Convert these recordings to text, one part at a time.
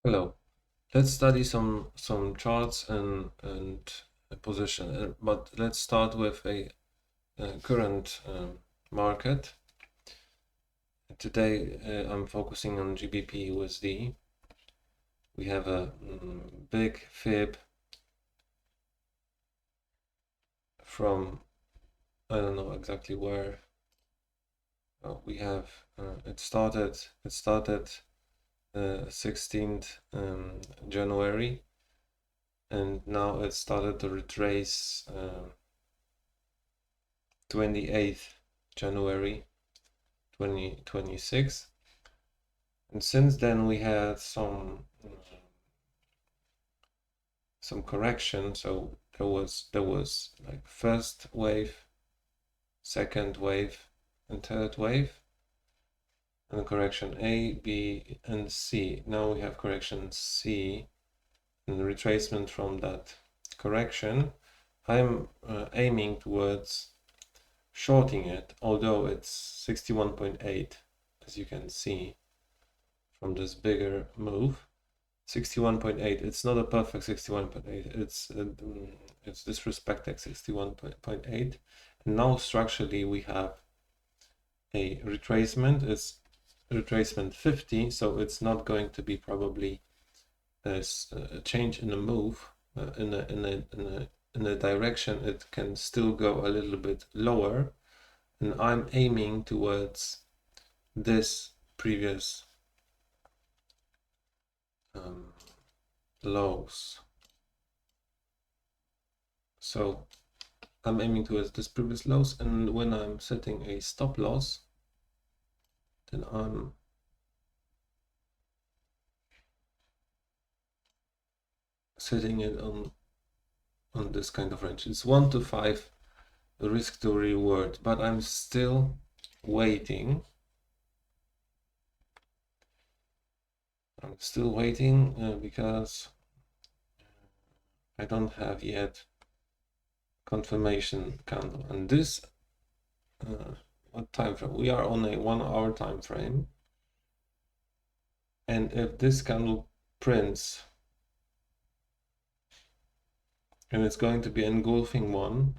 Hello. Let's study some charts and a position, but let's start with a current market. Today I'm focusing on GBPUSD. We have a big fib from I don't know exactly where. We have it started 16th January, and now it started to retrace 28th January 2026, and since then we had some correction. So there was like first wave, second wave, and third wave, and correction A, B, and C. Now we have correction C and retracement from that correction. I'm aiming towards shorting it, although it's 61.8, as you can see from this bigger move. 61.8. It's not a perfect 61.8. It's disrespecting 61.8. And now structurally we have a retracement. It's retracement 50, so it's not going to be probably a change in the move in a direction. It can still go a little bit lower, and I'm aiming towards this previous lows. So I'm aiming towards this previous lows, and when I'm setting a stop loss, then I'm setting it on this kind of range. It's 1 to 5 risk to reward, but I'm still waiting. Because I don't have yet confirmation candle. And this what time frame? We are on a 1 hour time frame, and if this candle prints, and it's going to be engulfing one,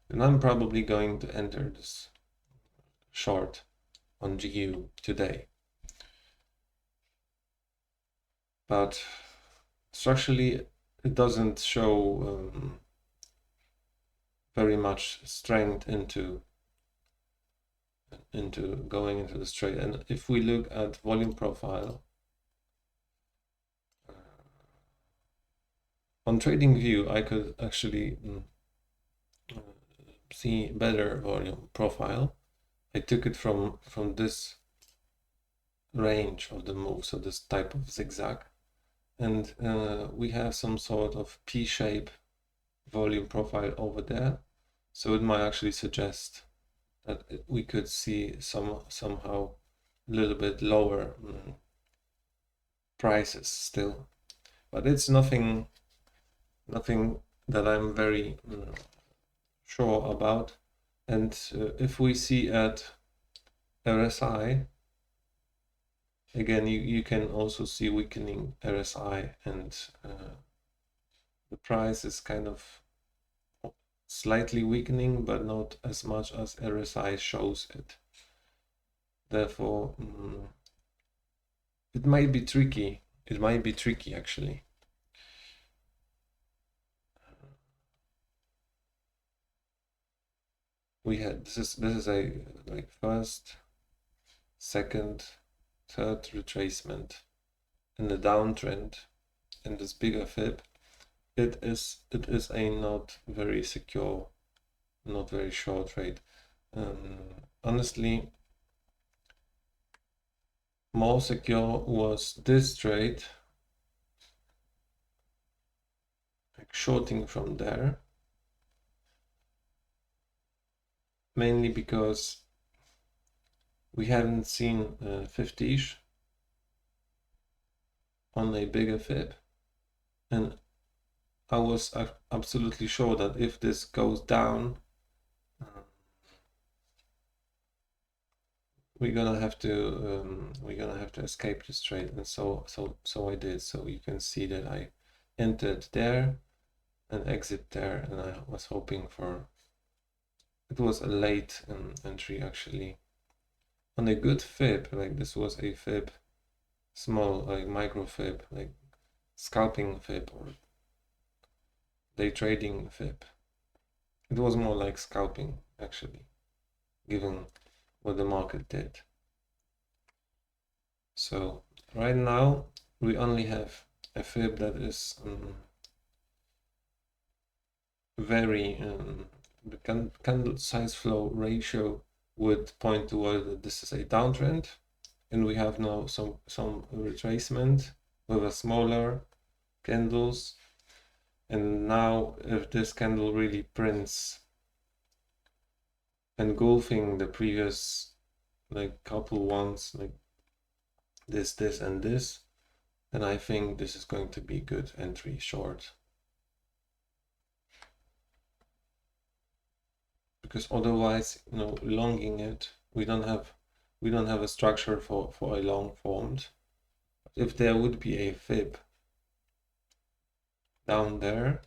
then I'm probably going to enter this short on GU today. But structurally it doesn't show very much strength into going into this trade. And if we look at volume profile on TradingView, I could actually see better volume profile. I took it from this range of the move, so this type of zigzag, and we have some sort of P-shape volume profile over there, so it might actually suggest that we could see somehow a little bit lower prices still, but it's nothing that I'm very sure about. And if we see at RSI, again, you can also see weakening RSI, and the price is kind of slightly weakening, but not as much as RSI shows it. Therefore, it might be tricky. It might be tricky actually. We had this is a like first, second, third retracement in the downtrend in this bigger fib. It is a not very secure, not very sure trade. Honestly, more secure was this trade, like shorting from there, mainly because we haven't seen 50-ish on a bigger fib, and I was absolutely sure that if this goes down, we're gonna have to escape this trade, and so I did. So you can see that I entered there and exit there, and I was hoping for, it was a late entry actually on a good fib. Like this was a fib, small, like micro fib, like scalping fib or day trading fib. It was more like scalping actually, given what the market did. So right now we only have a fib that is very the candle size flow ratio would point toward that this is a downtrend, and we have now some retracement with a smaller candles. And now if this candle really prints engulfing the previous like couple ones, like this and this, then I think this is going to be good entry short, because otherwise, you know, longing it, we don't have a structure for a long formed. If there would be a fib down there,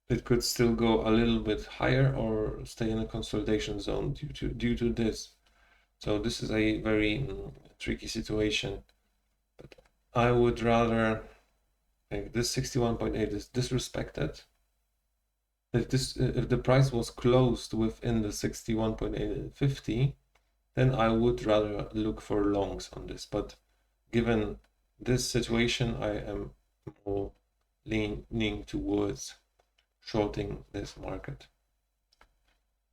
it could still go a little bit higher or stay in a consolidation zone due to this. So this is a very tricky situation. But I would rather, like, this 61.8 is disrespected. If the price was closed within the 61.850, then I would rather look for longs on this. But given this situation, I am more leaning towards shorting this market.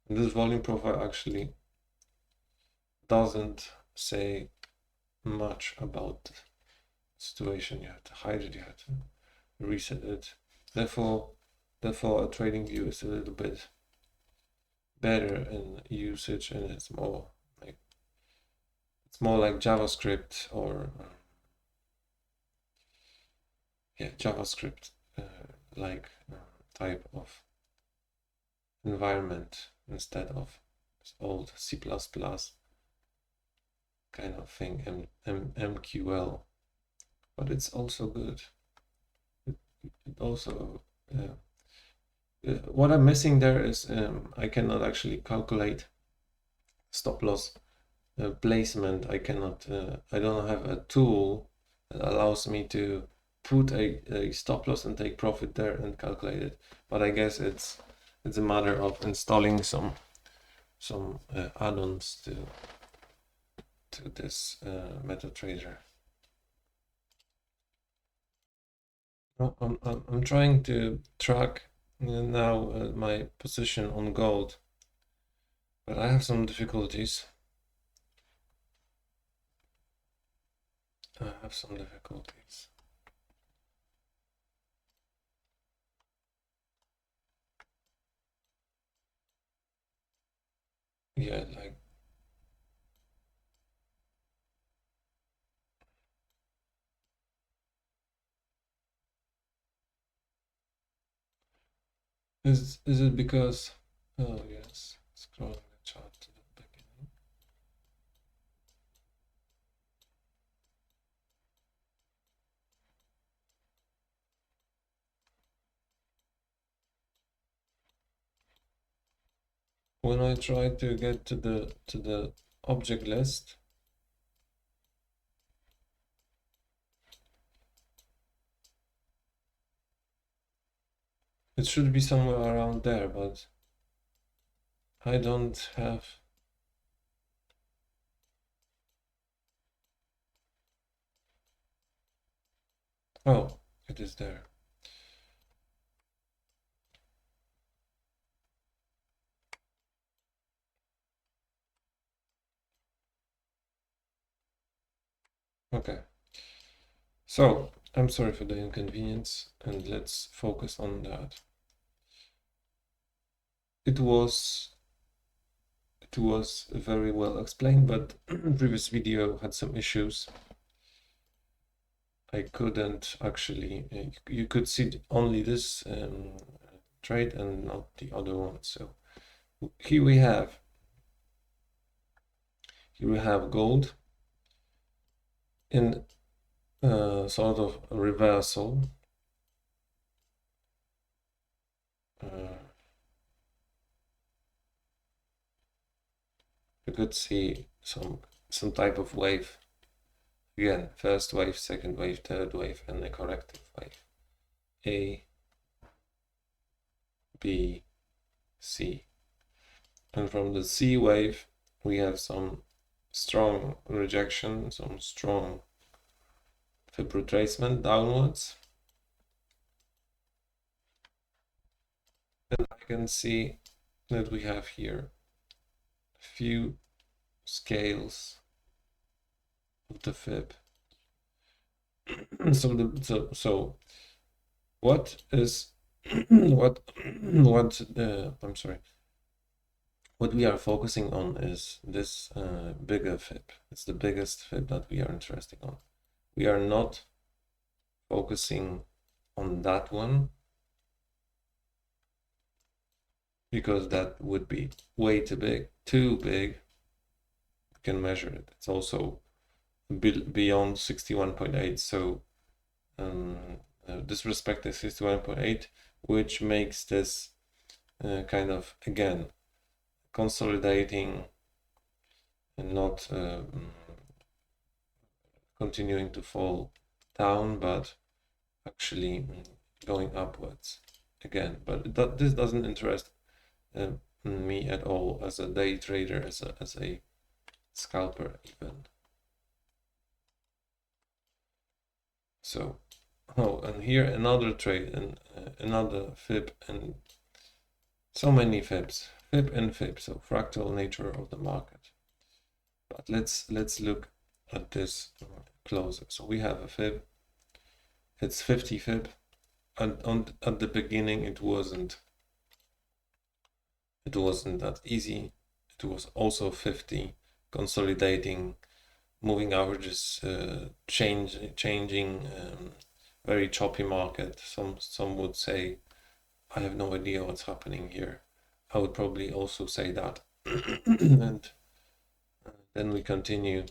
And this volume profile actually doesn't say much about the situation. You have to hide it, you have to reset it. Therefore a trading view is a little bit better in usage, and it's more like JavaScript or JavaScript like type of environment instead of this old C++ kind of thing, MQL. But it's also good. It also what I'm missing there is I cannot actually calculate stop loss placement. I cannot. I don't have a tool that allows me to put a stop loss and take profit there and calculate it. But I guess it's a matter of installing some add-ons to this MetaTrader. I'm trying to track now my position on gold, but I have some difficulties. Yeah, like is it because, oh yes, scrolling the chart to the beginning. When I try to get to the object list, it should be somewhere around there, but I don't have. Oh, it is there. Okay. So I'm sorry for the inconvenience, and let's focus on that. It was very well explained, but previous video had some issues. I couldn't actually, you could see only this trade and not the other one. So here we have Here we have gold in sort of a reversal. You could see some type of wave. Again, first wave, second wave, third wave, and a corrective wave. A, B, C. And from the C wave, we have some strong rejection, some strong fib retracement downwards. And I can see that we have here a few scales of the fib. So what is what we are focusing on is this bigger fib. It's the biggest fib that we are interested on. We are not focusing on that one because that would be way too big. We can measure it. It's also beyond 61.8. So this respect is 61.8, which makes this kind of, again, consolidating and not continuing to fall down, but actually going upwards again. But this doesn't interest me at all as a day trader, as a scalper even. So, and here another trade and another fib, and so many fibs, fib and fib, so fractal nature of the market. But let's look at this closer. So we have a fib, it's 50 fib, and at the beginning it wasn't that easy. It was also 50, consolidating, moving averages, changing, very choppy market. Some would say, I have no idea what's happening here. I would probably also say that. And then we continue.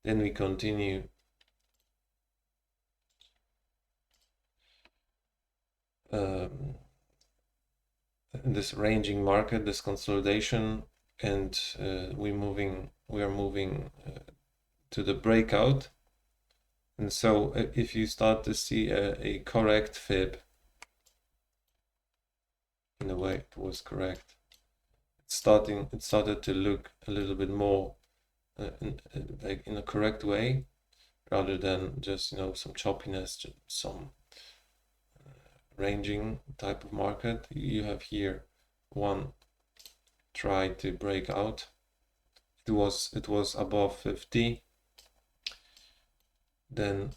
In this ranging market, this consolidation, and we are moving to the breakout. And so if you start to see a correct fib, in a way it was correct, it started to look a little bit more like in a correct way, rather than just some choppiness, some ranging type of market. You have here one try to break out. It was above 50. Then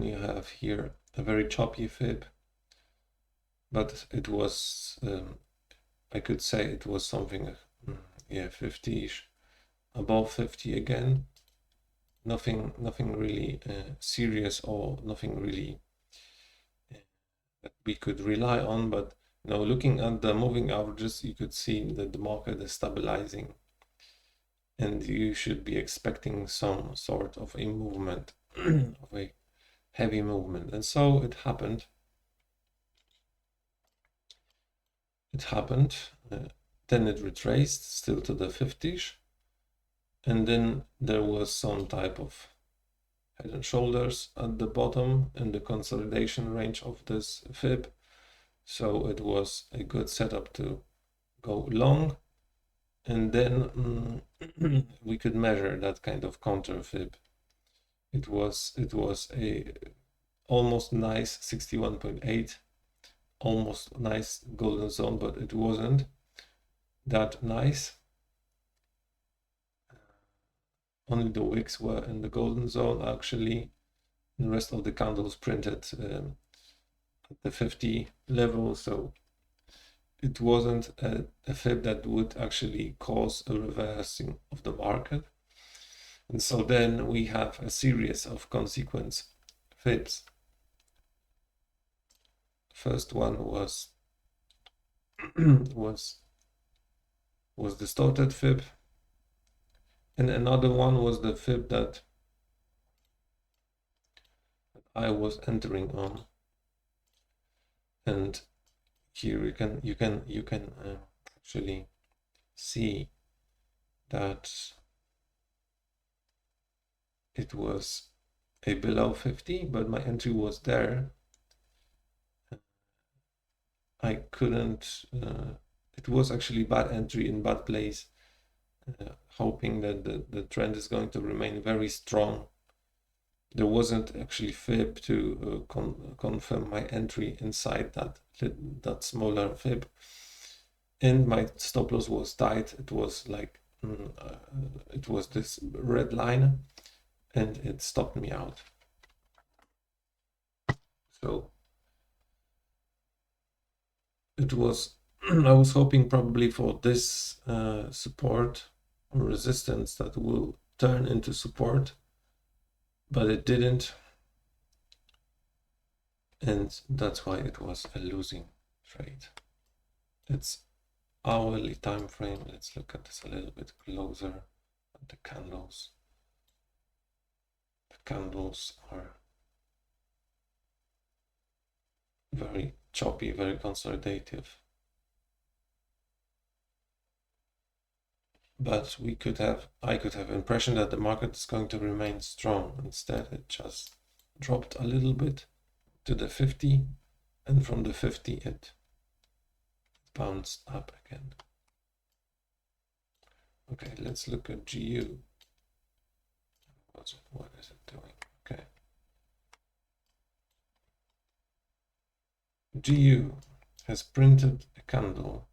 you have here a very choppy fib, but it was I could say it was something 50-ish, above 50 again. Nothing really serious, or nothing really that we could rely on. But looking at the moving averages, you could see that the market is stabilizing, and you should be expecting some sort of a movement, of a heavy movement. And so it happened. Then it retraced still to the 50s, and then there was some type of head and shoulders at the bottom in the consolidation range of this fib. So it was a good setup to go long, and then we could measure that kind of counter fib. It was a almost nice 61.8, almost nice golden zone, but it wasn't that nice. Only the wicks were in the golden zone actually. The rest of the candles printed at the 50 level, so it wasn't a fib that would actually cause a reversing of the market. And so then we have a series of consequence fibs First one was was distorted fib, and another one was the fib that I was entering on. And here you can actually see that it was a below 50, but my entry was there. I couldn't, it was actually bad entry in bad place, hoping that the trend is going to remain very strong. There wasn't actually fib to confirm my entry inside that smaller fib, and my stop loss was tight. It was like it was this red line, and it stopped me out. So it was I was hoping probably for this support or resistance that will turn into support, but it didn't, and that's why it was a losing trade. It's hourly time frame. Let's look at this a little bit closer at the candles. The candles are very choppy, very consolidative. But I could have impression that the market is going to remain strong. Instead, it just dropped a little bit to the 50, and from the 50 it bounced up again. Okay, let's look at GU. What is it doing? Okay. GU has printed a candle.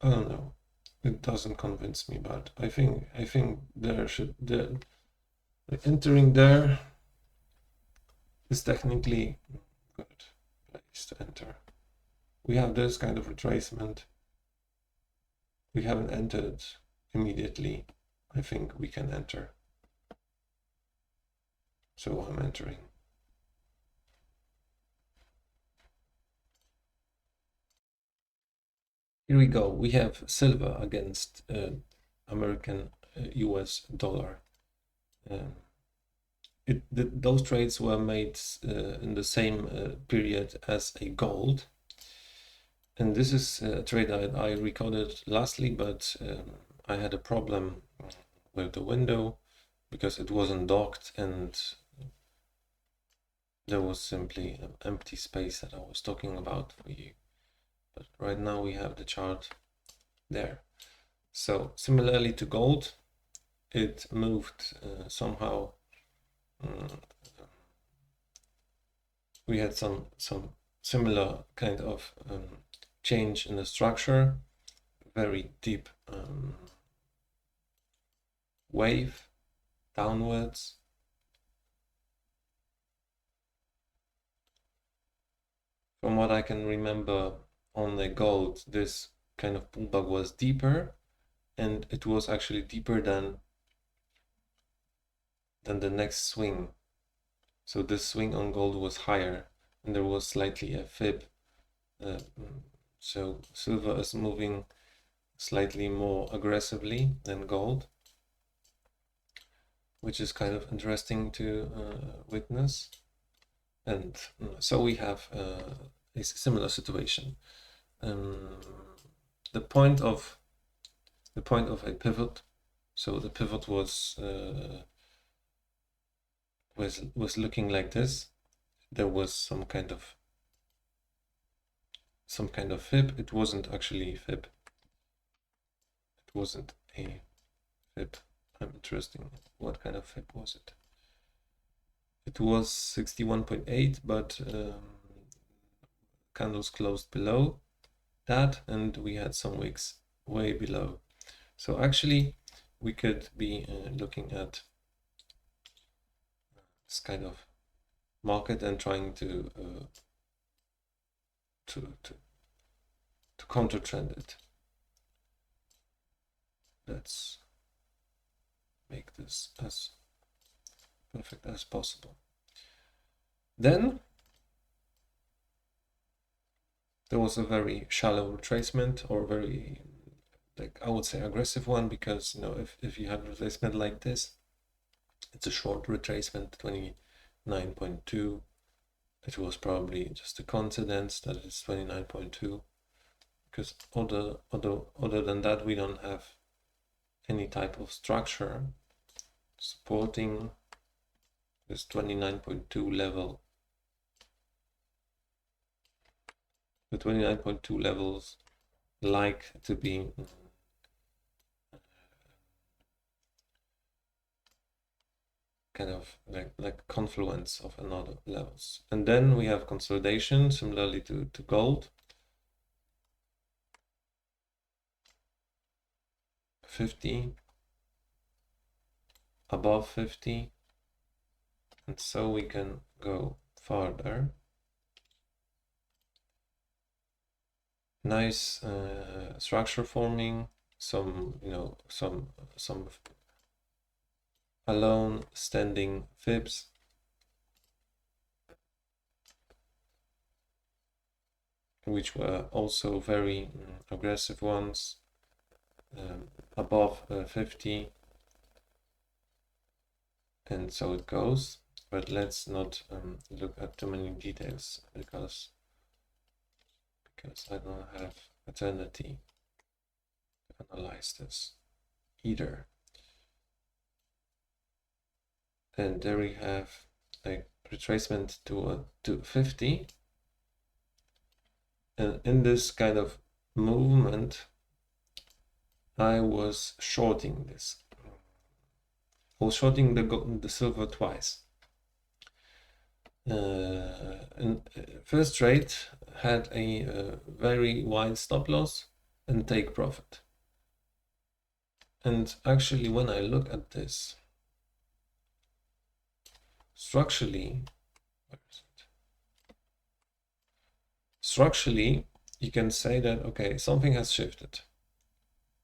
I don't know. It doesn't convince me, but I think the entering there is technically good place to enter. We have this kind of retracement. We haven't entered immediately. I think we can enter. So I'm entering. Here we go. We have silver against American US dollar. Those trades were made in the same period as a gold. And this is a trade I recorded lastly, but I had a problem with the window because it wasn't docked and there was simply an empty space that I was talking about for you. But right now we have the chart there. So similarly to gold, it moved somehow. We had some similar kind of change in the structure, very deep wave downwards. From what I can remember on the gold, this kind of pullback was deeper, and it was actually deeper than the next swing. So this swing on gold was higher, and there was slightly a fib. So silver is moving slightly more aggressively than gold, which is kind of interesting to witness. And so we have a similar situation. The point of a pivot. So the pivot was looking like this. There was some kind of fib. It wasn't actually fib. It wasn't a fib. I'm interested in what kind of fib was it. It was 61.8, but candles closed below that, and we had some wicks way below. So actually, we could be looking at this kind of market and trying to counter trend it. That's make this as perfect as possible. Then there was a very shallow retracement, or very, like, I would say aggressive one, because, you know, if you have retracement like this, it's a short retracement, 29.2. It was probably just a coincidence that it's 29.2, because other than that, we don't have any type of structure supporting this 29.2 level. The 29.2 levels like to be kind of like confluence of another levels. And then we have consolidation, similarly to gold. 50, above 50, and so we can go farther. Nice structure forming, some, you know, some alone standing fibs, which were also very aggressive ones, above 50, and so it goes. But let's not look at too many details, because I don't have eternity to analyze this either. And there we have a retracement to 50, and in this kind of movement I was shorting this. I was shorting the silver twice. And first trade had a very wide stop loss and take profit. And actually, when I look at this structurally, where is it? Structurally, you can say that, okay, something has shifted.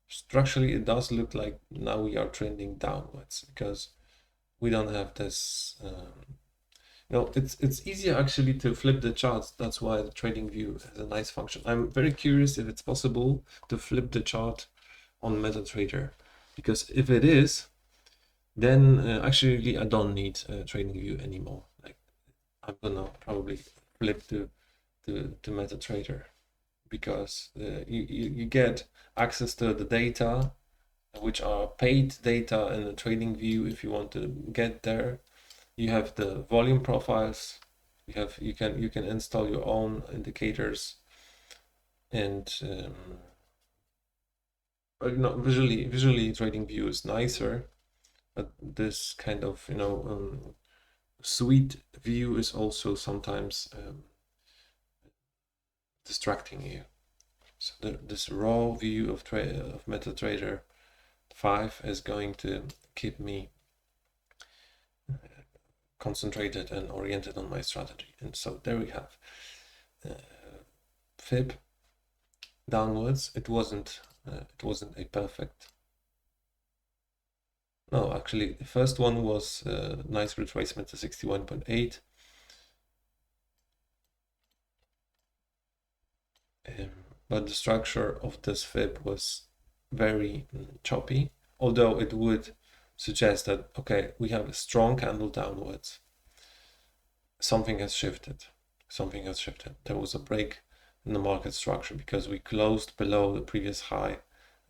Structurally, it does look like now we are trending downwards, because we don't have this. No, it's easier actually to flip the charts. That's why the trading view has a nice function. I'm very curious if it's possible to flip the chart on MetaTrader, because if it is, then actually I don't need trading view anymore. Like, I'm gonna probably flip to MetaTrader, because you get access to the data, which are paid data in the trading view. If you want to get there, you have the volume profiles. You can install your own indicators, and visually trading view is nicer, but this kind of, you know, sweet view is also sometimes distracting you. So this raw view of MetaTrader5 is going to keep me concentrated and oriented on my strategy. And so there we have fib downwards. It wasn't a perfect. No, actually, the first one was nice retracement to 61.8. But the structure of this fib was very choppy, although it would suggest that, okay, we have a strong candle downwards. Something has shifted. Something has shifted. There was a break in the market structure, because we closed below the previous high,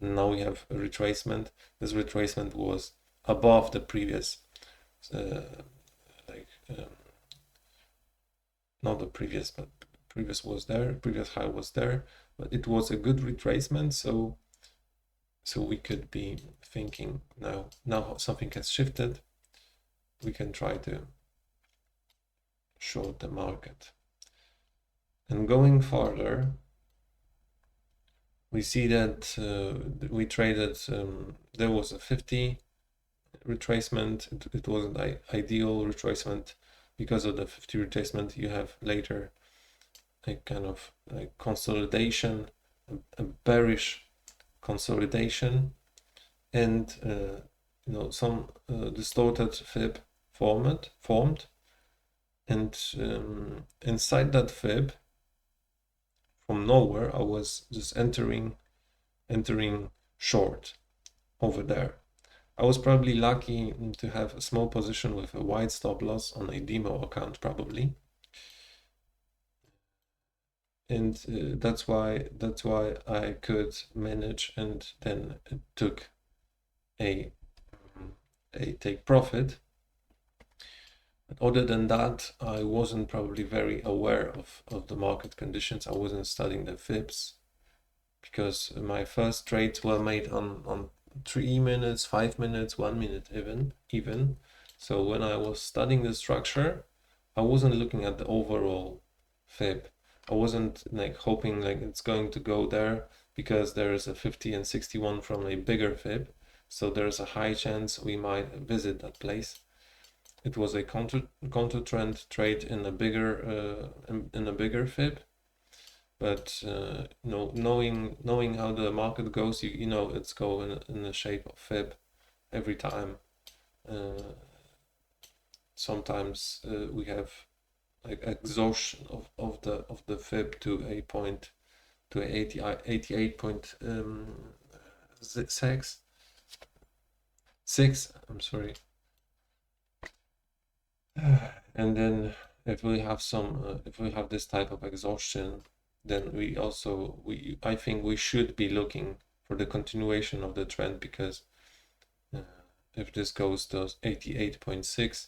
and now we have a retracement. This retracement was above the previous, not the previous, but previous was there, previous high was there, but it was a good retracement. So we could be thinking now something has shifted. We can try to short the market. And going farther, we see that we traded, there was a 50 retracement. It wasn't ideal retracement. Because of the 50 retracement, you have later a kind of like consolidation, a bearish consolidation, and some distorted fib formed, and inside that fib, from nowhere, I was just entering short over there. I was probably lucky to have a small position with a wide stop loss on a demo account, probably, and that's why I could manage, and then it took a take profit. But other than that, I wasn't probably very aware of the market conditions. I wasn't studying the fibs, because my first trades were made on 3 minutes, 5 minutes, 1 minute even. So when I was studying the structure, I wasn't looking at the overall fib. I wasn't like hoping like it's going to go there, because there is a 50 and 61 from a bigger fib. So there's a high chance we might visit that place. It was a counter trend trade in a bigger fib. But knowing how the market goes, you know it's going in the shape of fib every time. Sometimes we have like exhaustion of the fib to a point, to 88.6. I'm sorry. And then if we have this type of exhaustion, then I think we should be looking for the continuation of the trend, because if this goes to 88.6,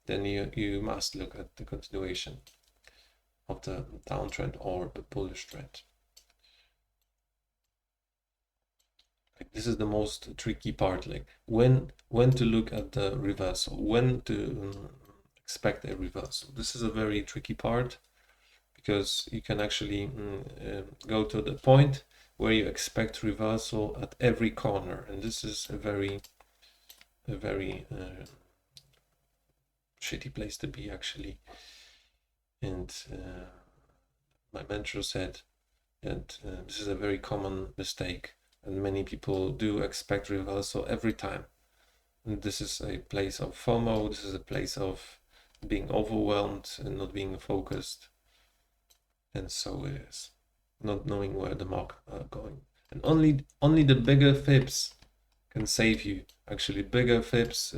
then you must look at the continuation of the downtrend or the bullish trend. This is the most tricky part, like when to look at the reversal, when to expect a reversal. This is a very tricky part, because you can actually go to the point where you expect reversal at every corner, and this is a very shitty place to be, actually. And my mentor said that this is a very common mistake, and many people do expect reversal every time. And this is a place of FOMO. This is a place of being overwhelmed and not being focused. And so it is, not knowing where the market are going. And only the bigger fibs can save you. Actually, bigger fibs,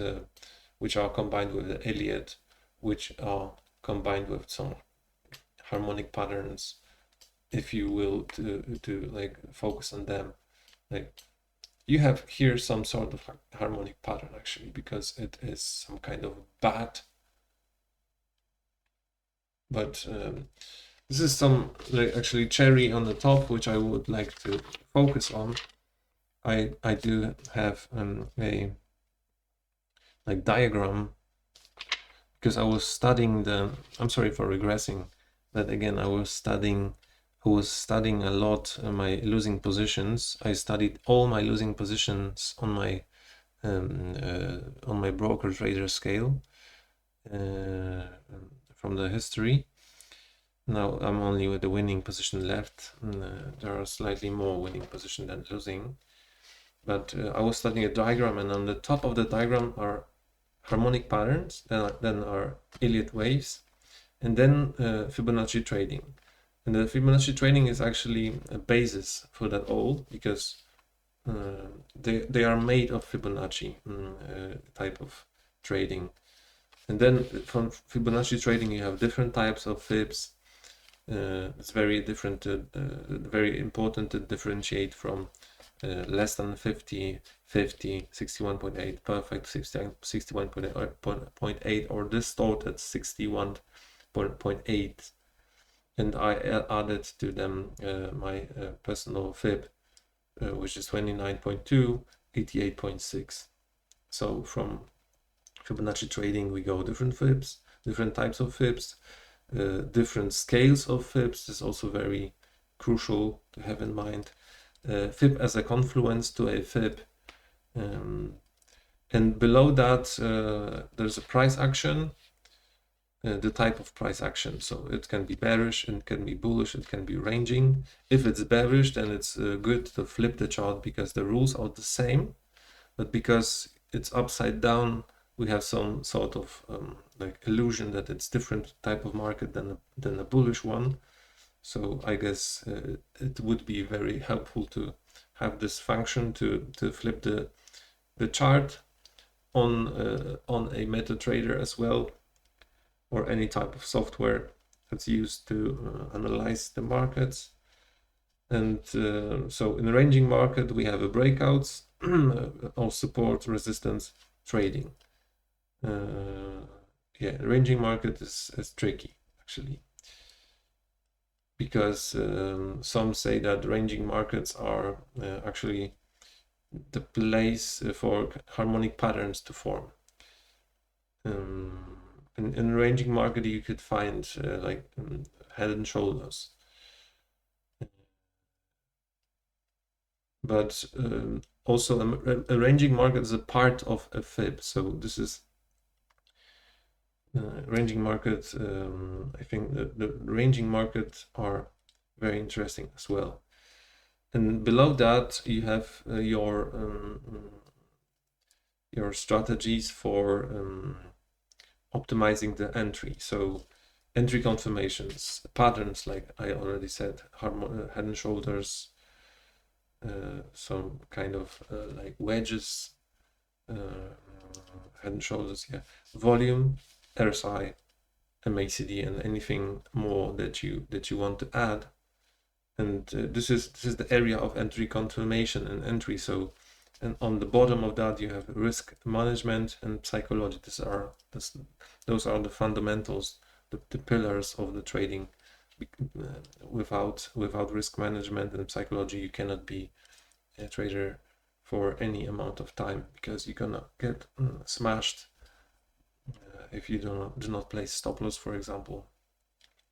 which are combined with the Elliott, which are combined with some harmonic patterns, if you will, to like focus on them. Like you have here some sort of harmonic pattern, actually, because it is some kind of bat. But this is some like actually cherry on the top, which I would like to focus on. I do have a like diagram, because I was studying I'm sorry for regressing, but again, I was studying a lot my losing positions. I studied all my losing positions on my broker trader scale from the history. Now I'm only with the winning position left. There are slightly more winning position than losing. But I was studying a diagram, and on the top of the diagram are harmonic patterns, then are Elliott waves, and then Fibonacci trading. And the Fibonacci trading is actually a basis for that all, because they are made of Fibonacci type of trading. And then from Fibonacci trading, you have different types of fibs. It's very important to differentiate from less than 50, 50, 61.8, perfect 61.8, or distorted 61.8. And I added to them my personal fib, which is 29.2, 88.6. So from Fibonacci trading, we go different fibs, different types of fibs, different scales of fibs is also very crucial to have in mind. Fib as a confluence to a fib, and below that there's a price action, the type of price action. So it can be bearish, it can be bullish, it can be ranging. If it's bearish, then it's good to flip the chart, because the rules are the same, but because it's upside down, we have some sort of like illusion that it's different type of market than a bullish one. So I guess it would be very helpful to have this function to flip the chart on a MetaTrader as well, or any type of software that's used to analyze the markets. And so in the ranging market, we have a breakouts of support, resistance, trading. Yeah, ranging market is tricky actually, because some say that ranging markets are actually the place for harmonic patterns to form. In a ranging market, you could find like head and shoulders. But also a ranging market is a part of a fib. So this is ranging market. I think the ranging markets are very interesting as well. And below that, you have your strategies for optimizing the entry. So entry confirmations, patterns, like I already said, head and shoulders, some kind of like wedges, head and shoulders, yeah, volume, RSI, MACD, and anything more that you want to add. And this is the area of entry confirmation and entry. So, and on the bottom of that you have risk management and psychology. Those are the fundamentals, the pillars of the trading. Without risk management and psychology, you cannot be a trader for any amount of time, because you're gonna get smashed if you do not place stop loss, for example,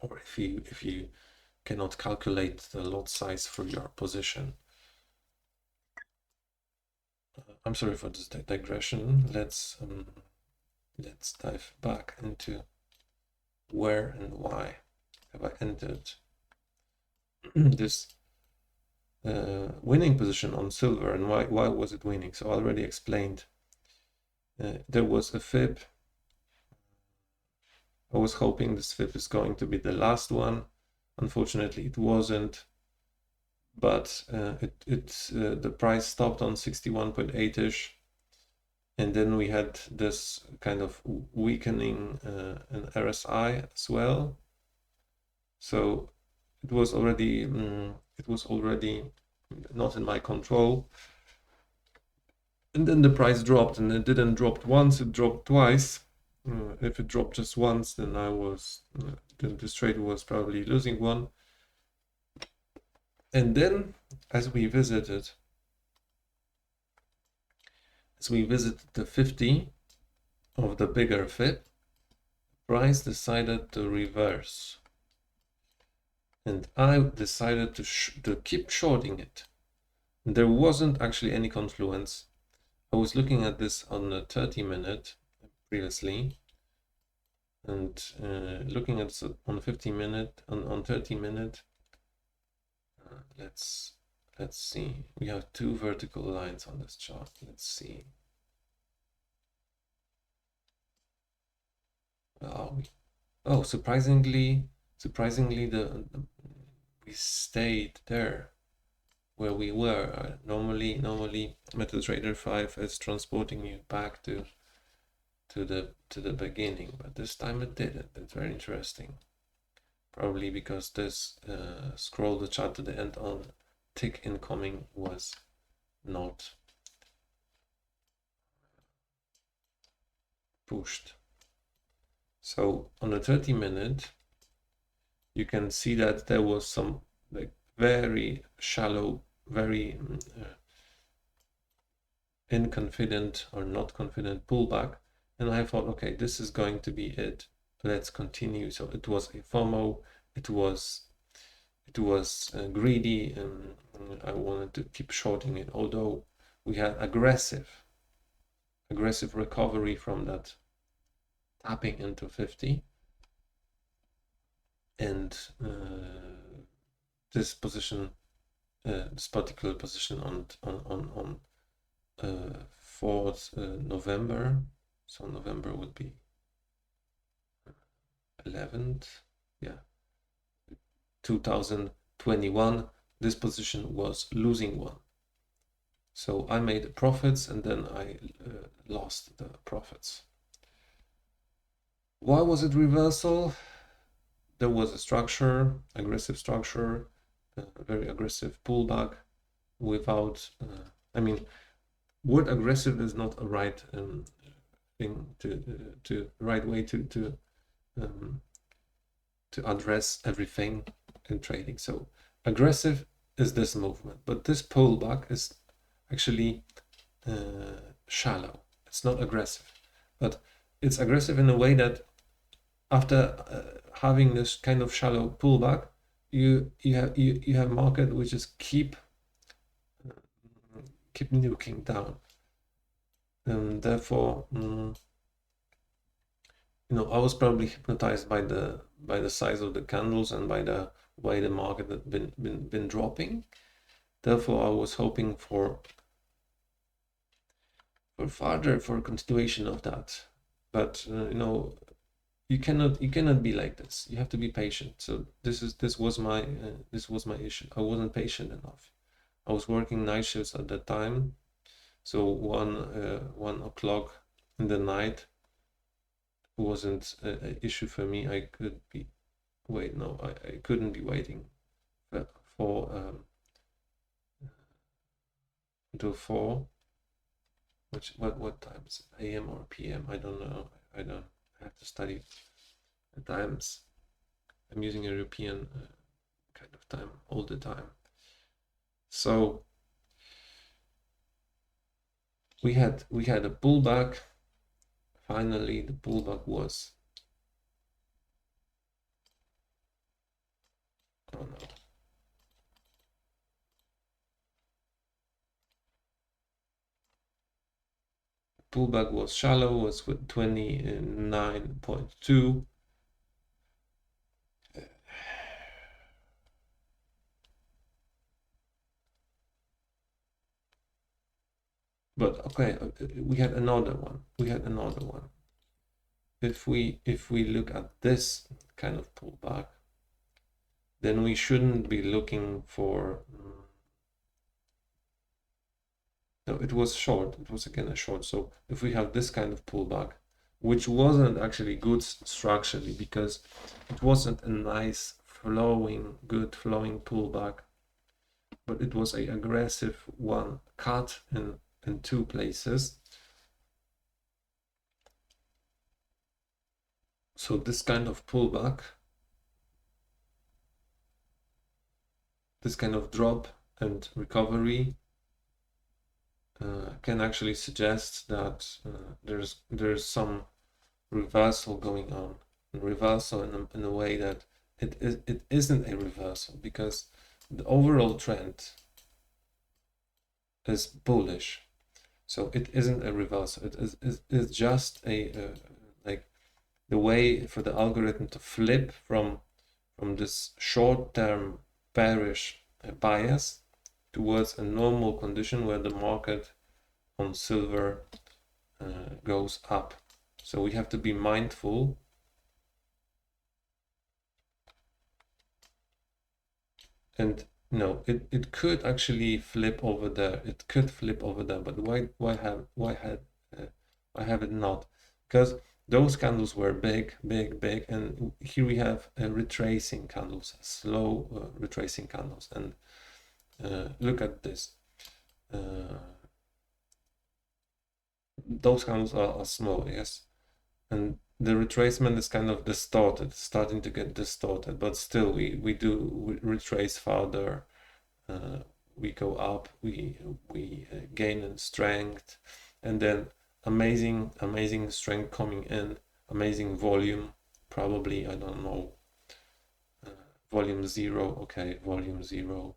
or if you cannot calculate the lot size for your position. I'm sorry for this digression. Let's dive back into where and why have I entered this winning position on silver, and why was it winning? So I already explained. There was a fib. I was hoping this fib is going to be the last one. Unfortunately, it wasn't. But the price stopped on 61.8-ish, and then we had this kind of weakening in RSI as well. So it was already not in my control. And then the price dropped, and it didn't drop once, it dropped twice. If it dropped just once, then this trade was probably losing one. And then as we visited the 50 of the bigger fib, price decided to reverse, and I decided to keep shorting it. And there wasn't actually any confluence. I was looking at this on the 30-minute previously, and looking at this on 50-minute, on 30-minute. Let's see. We have two vertical lines on this chart. Let's see. Oh, surprisingly, we stayed there where we were. Normally, MetaTrader5 is transporting you back to the beginning, but this time it didn't. It's very interesting. Probably because this scroll the chart to the end on tick incoming was not pushed. So on the 30-minute, you can see that there was some like very shallow, very inconfident or not confident pullback, and I thought, okay, this is going to be it. Let's continue. So it was a FOMO. It was greedy, and I wanted to keep shorting it. Although we had aggressive recovery from that tapping into 50, and this position, this particular position on 4th November, so November would be 11th, yeah, 2021. This position was losing one, so I made profits and then I lost the profits. Why was it reversal? There was a structure, aggressive structure, very aggressive pullback without, I mean, word aggressive is not a right thing to right way to address everything in trading. So aggressive is this movement, but this pullback is actually shallow. It's not aggressive, but it's aggressive in a way that after having this kind of shallow pullback, you have market which is keep nuking down, and therefore I was probably hypnotized by the size of the candles and by the way the market had been dropping. Therefore I was hoping for continuation of that, but you cannot be like this. You have to be patient. So this was my issue. I wasn't patient enough. I was working night shifts at that time, so 1 o'clock in the night wasn't an issue for me. I couldn't be waiting for until 4. What time is it? AM or PM? I don't know. I have to study the times. I'm using a European kind of time all the time. So we had a pullback. Finally, the pullback was, oh no, pullback was shallow, was with 29.2. But okay, we had another one. If we look at this kind of pullback, then we shouldn't be looking for. No, it was short. It was again a short. So if we have this kind of pullback, which wasn't actually good structurally because it wasn't a nice good flowing pullback, but it was an aggressive one cut in 2 places. So this kind of pullback, this kind of drop and recovery can actually suggest that there's some reversal going on, reversal in a way that it isn't a reversal, because the overall trend is bullish. So it isn't a reversal. It's just a like the way for the algorithm to flip from this short-term bearish bias towards a normal condition where the market on silver goes up. So we have to be mindful and it could actually flip over there. It could flip over there, but why have it not? Because those candles were big, and here we have retracing candles, slow retracing candles, and look at this. Those candles are small, yes, and the retracement is kind of distorted, starting to get distorted, but still we retrace further. We go up, we gain in strength, and then amazing strength coming in, amazing volume, probably, I don't know, volume 0. Okay, volume 0.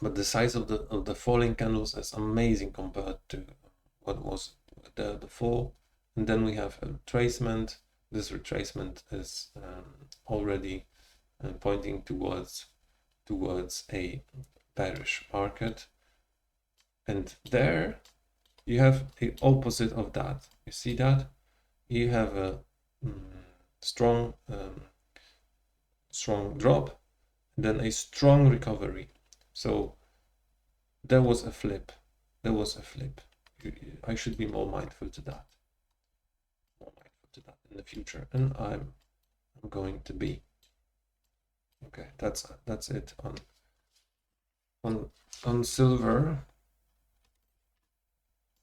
But the size of the falling candles is amazing compared to what was there before. And then we have a retracement. This retracement is already pointing towards towards a bearish market. And there you have the opposite of that. You see that? You have a strong drop, and then a strong recovery. So there was a flip. There was a flip. I should be more mindful to that. More mindful to that in the future, and I'm going to be. Okay, that's it on silver.